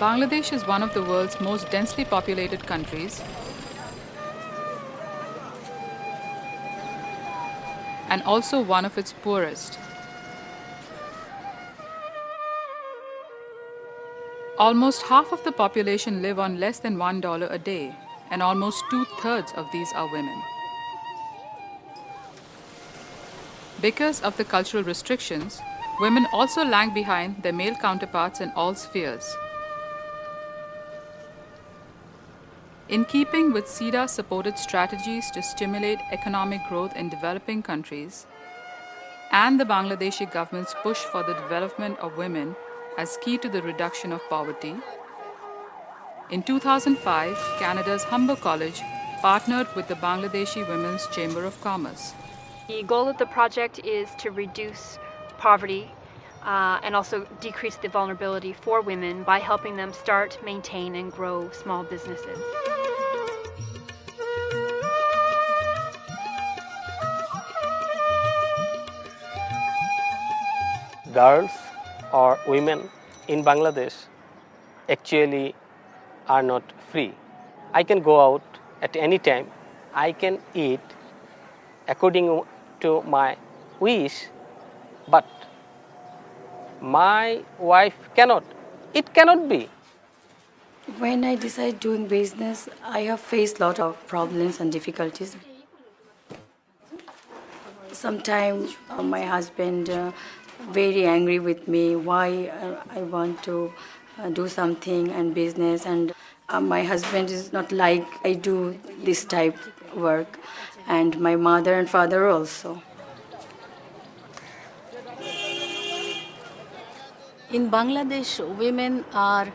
Bangladesh is one of the world's most densely populated countries and also one of its poorest. Almost half of the population live on less than $1 a day, and almost 2/3 of these are women. Because of the cultural restrictions, women also lag behind their male counterparts in all spheres. In keeping with SIDA-supported strategies to stimulate economic growth in developing countries, and the Bangladeshi government's push for the development of women as key to the reduction of poverty, in 2005, Canada's Humber College partnered with the Bangladeshi Women's Chamber of Commerce. The goal of the project is to reduce poverty and also decrease the vulnerability for women by helping them start, maintain, and grow small businesses. Girls or women in Bangladesh actually are not free. I can go out at any time. I can eat according to my wish, but my wife cannot. It cannot be. When I decided doing business, I have faced a lot of problems and difficulties. Sometimes my husband very angry with me why I want to do something and business, and my husband is not like I do this type work, and my mother and father also. In Bangladesh, women are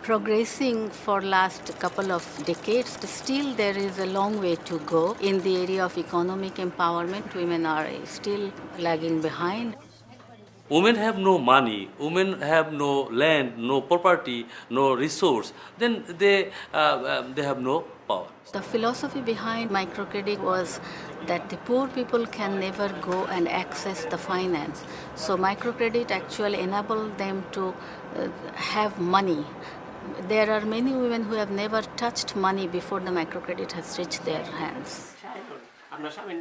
progressing for last couple of decades. Still, there is a long way to go. In the area of economic empowerment, women are still lagging behind. Women have no money, women have no land, no property, no resource, then they have no power. The philosophy behind microcredit was that the poor people can never go and access the finance. So microcredit actually enabled them to have money. There are many women who have never touched money before the microcredit has reached their hands.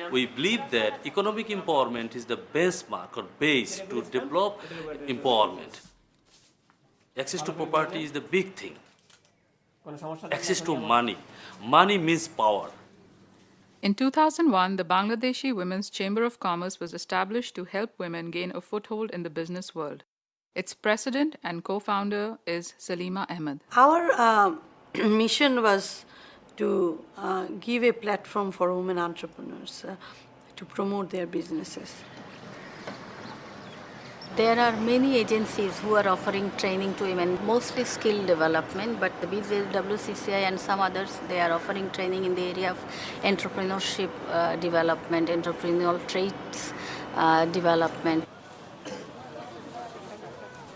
We believe that economic empowerment is the benchmark or base to develop empowerment. Access to property is the big thing. Access to money. Money means power. In 2001, the Bangladeshi Women's Chamber of Commerce was established to help women gain a foothold in the business world. Its president and co-founder is Salima Ahmed. Our mission was to give a platform for women entrepreneurs to promote their businesses. There are many agencies who are offering training to women, mostly skill development, but the BWCCI and some others, they are offering training in the area of entrepreneurship development, entrepreneurial traits development.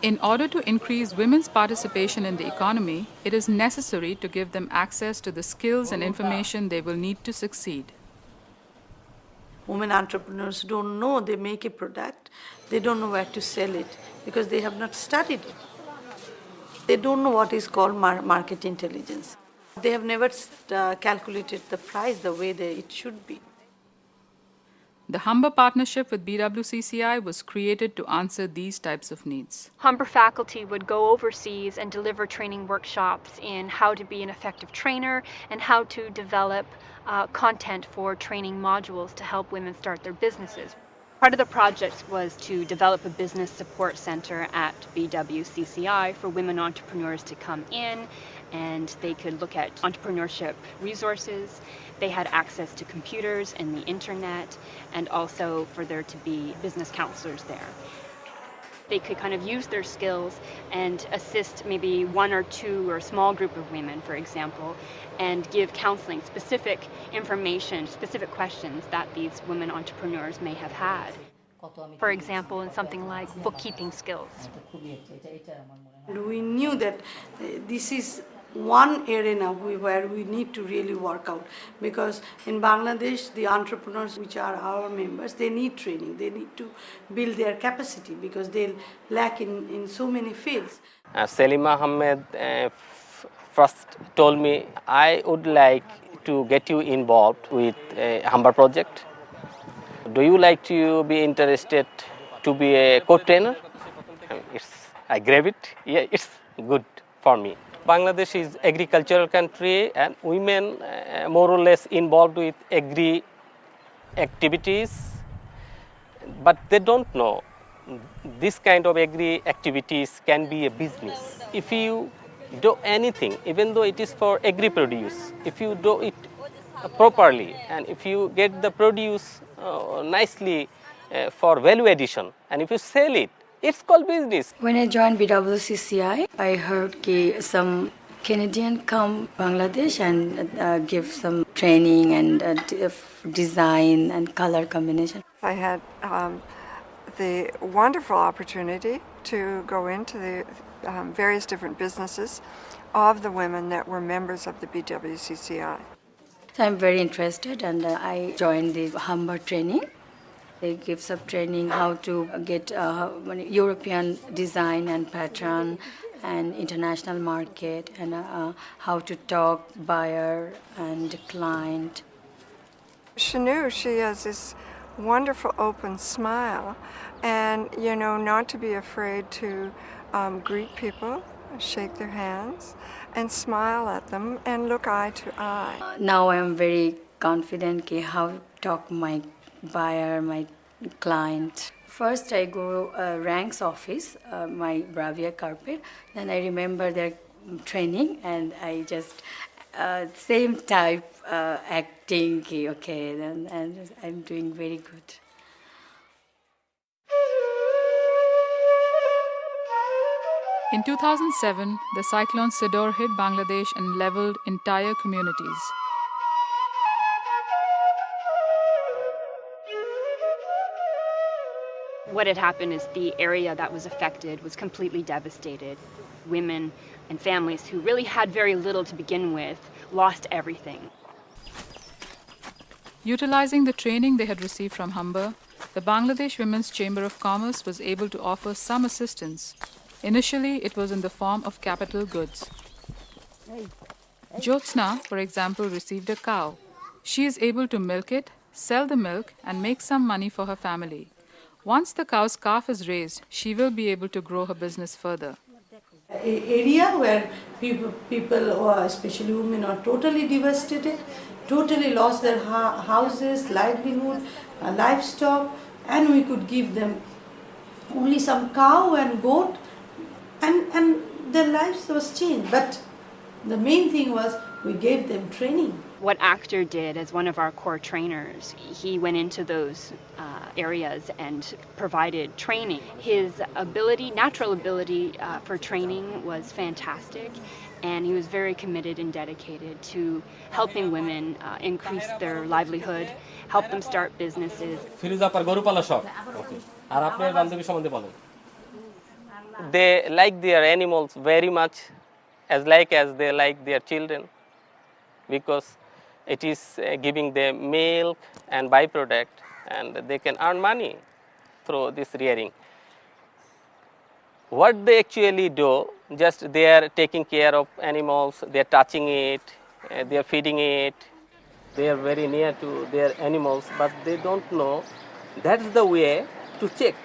In order to increase women's participation in the economy, it is necessary to give them access to the skills and information they will need to succeed. Women entrepreneurs don't know they make a product, they don't know where to sell it because they have not studied it. They don't know what is called market intelligence. They have never calculated the price the way it should be. The Humber partnership with BWCCI was created to answer these types of needs. Humber faculty would go overseas and deliver training workshops in how to be an effective trainer and how to develop content for training modules to help women start their businesses. Part of the project was to develop a business support center at BWCCI for women entrepreneurs to come in, and they could look at entrepreneurship resources. They had access to computers and the internet, and also for there to be business counselors there. They could kind of use their skills and assist maybe one or two or a small group of women, for example, and give counseling, specific information, specific questions that these women entrepreneurs may have had. For example, in something like bookkeeping skills. We knew that this is one arena where we need to really work out, because in Bangladesh the entrepreneurs which are our members, they need training, they need to build their capacity because they lack in so many fields. Selima Ahmed first told me, I would like to get you involved with a Humber project. Do you like to be interested to be a co-trainer? I grab it. Yeah, it's good for me. Bangladesh is agricultural country and women more or less involved with agri activities, but they don't know this kind of agri activities can be a business. If you do anything, even though it is for agri produce, if you do it properly and if you get the produce nicely for value addition and if you sell it, it's called business. When I joined BWCCI, I heard some Canadian come Bangladesh and give some training and design and color combination. I had the wonderful opportunity to go into the various different businesses of the women that were members of the BWCCI. So I'm very interested and I joined the Humber training. They give some training how to get European design and pattern and international market and how to talk buyer and client. Shanu, she has this wonderful open smile and, you know, not to be afraid to greet people, shake their hands and smile at them and look eye to eye. Now I am very confident how to talk my buyer, my client. First I go ranks office, my Bravia carpet. Then I remember their training and I just same type acting. Okay, then and I'm doing very good. In 2007, the cyclone Sidor hit Bangladesh and leveled entire communities. What had happened is the area that was affected was completely devastated. Women and families who really had very little to begin with lost everything. Utilizing the training they had received from Humber, the Bangladesh Women's Chamber of Commerce was able to offer some assistance. Initially, it was in the form of capital goods. Jyotsna, for example, received a cow. She is able to milk it, sell the milk, and make some money for her family. Once the cow's calf is raised, she will be able to grow her business further. Area where people, especially women, are totally devastated, totally lost their houses, livelihood, livestock, and we could give them only some cow and goat, and their lives was changed. But the main thing was we gave them training. What Actor did as one of our core trainers, he went into those areas and provided training. His ability, natural ability for training was fantastic, and he was very committed and dedicated to helping women increase their livelihood, help them start businesses. They like their animals very much as they like their children, because it is giving them milk and byproduct, and they can earn money through this rearing. What they actually do, just they are taking care of animals, they are touching it, they are feeding it, they are very near to their animals, but they don't know that's the way to check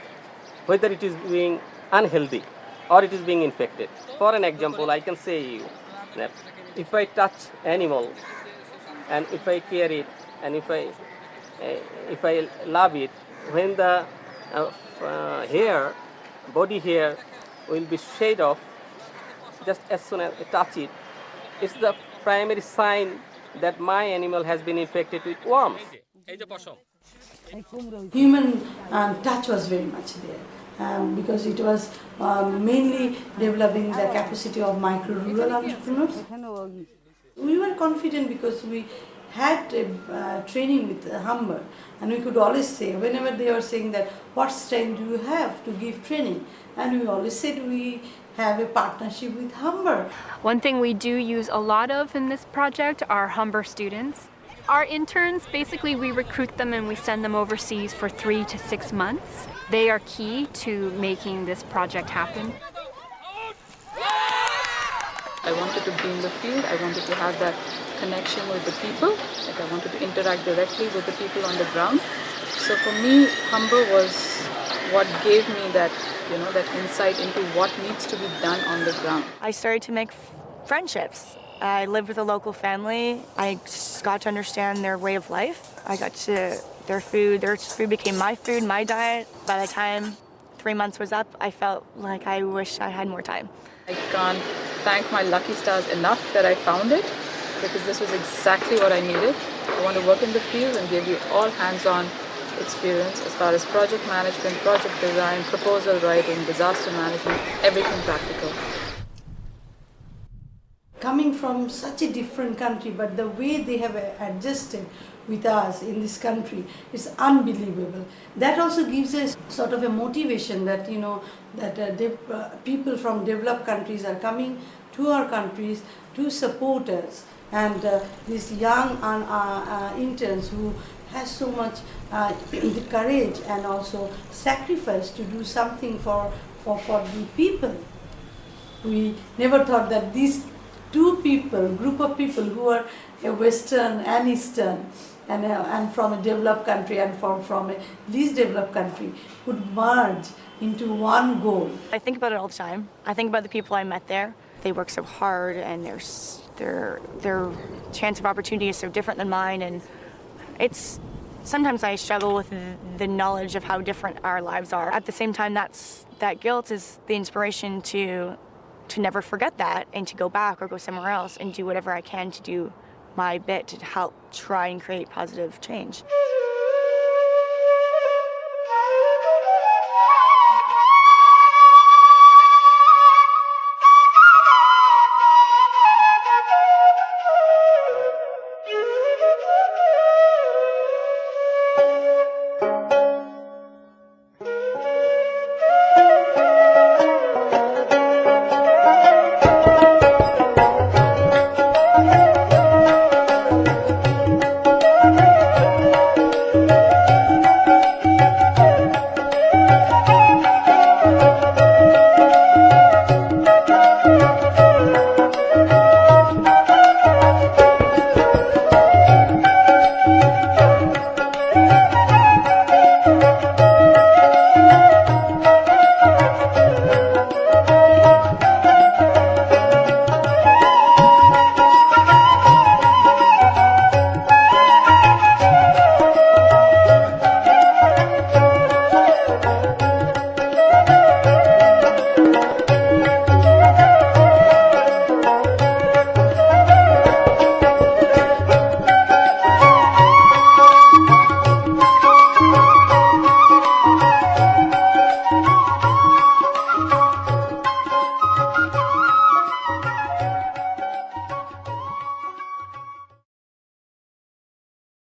whether it is being unhealthy or it is being infected. For an example, I can say you that if I touch animal and if I care it and if I love it, when the hair, body hair will be shed off, just as soon as I touch it, it's the primary sign that my animal has been infected with worms. Human touch was very much there because it was mainly developing the capacity of micro-rural entrepreneurs. We were confident because we had training with Humber, and we could always say, whenever they were saying that, what strength do you have to give training? And we always said we have a partnership with Humber. One thing we do use a lot of in this project are Humber students. Our interns, basically we recruit them and we send them overseas for 3 to 6 months. They are key to making this project happen. I wanted to be in the field. I wanted to have that connection with the people. Like I wanted to interact directly with the people on the ground. So for me, Humber was what gave me that, that insight into what needs to be done on the ground. I started to make friendships. I lived with a local family. I got to understand their way of life. I got to their food became my food, my diet. By the time 3 months was up, I felt like I wish I had more time. I can't thank my lucky stars enough that I found it, because this was exactly what I needed. I want to work in the field and give you all hands-on experience as far as project management, project design, proposal writing, disaster management, everything practical. Coming from such a different country, but the way they have adjusted with us in this country is unbelievable. That also gives us sort of a motivation that people from developed countries are coming to our countries to support us, and these young interns who has so much courage and also sacrifice to do something for the people. We never thought that these group of people who are a Western and Eastern and from a developed country and from a least developed country would merge into one goal. I think about it all the time. I think about the people I met there. They work so hard, and their chance of opportunity is so different than mine, and sometimes I struggle with the knowledge of how different our lives are. At the same time, that guilt is the inspiration to never forget that and to go back or go somewhere else and do whatever I can to do my bit to help try and create positive change.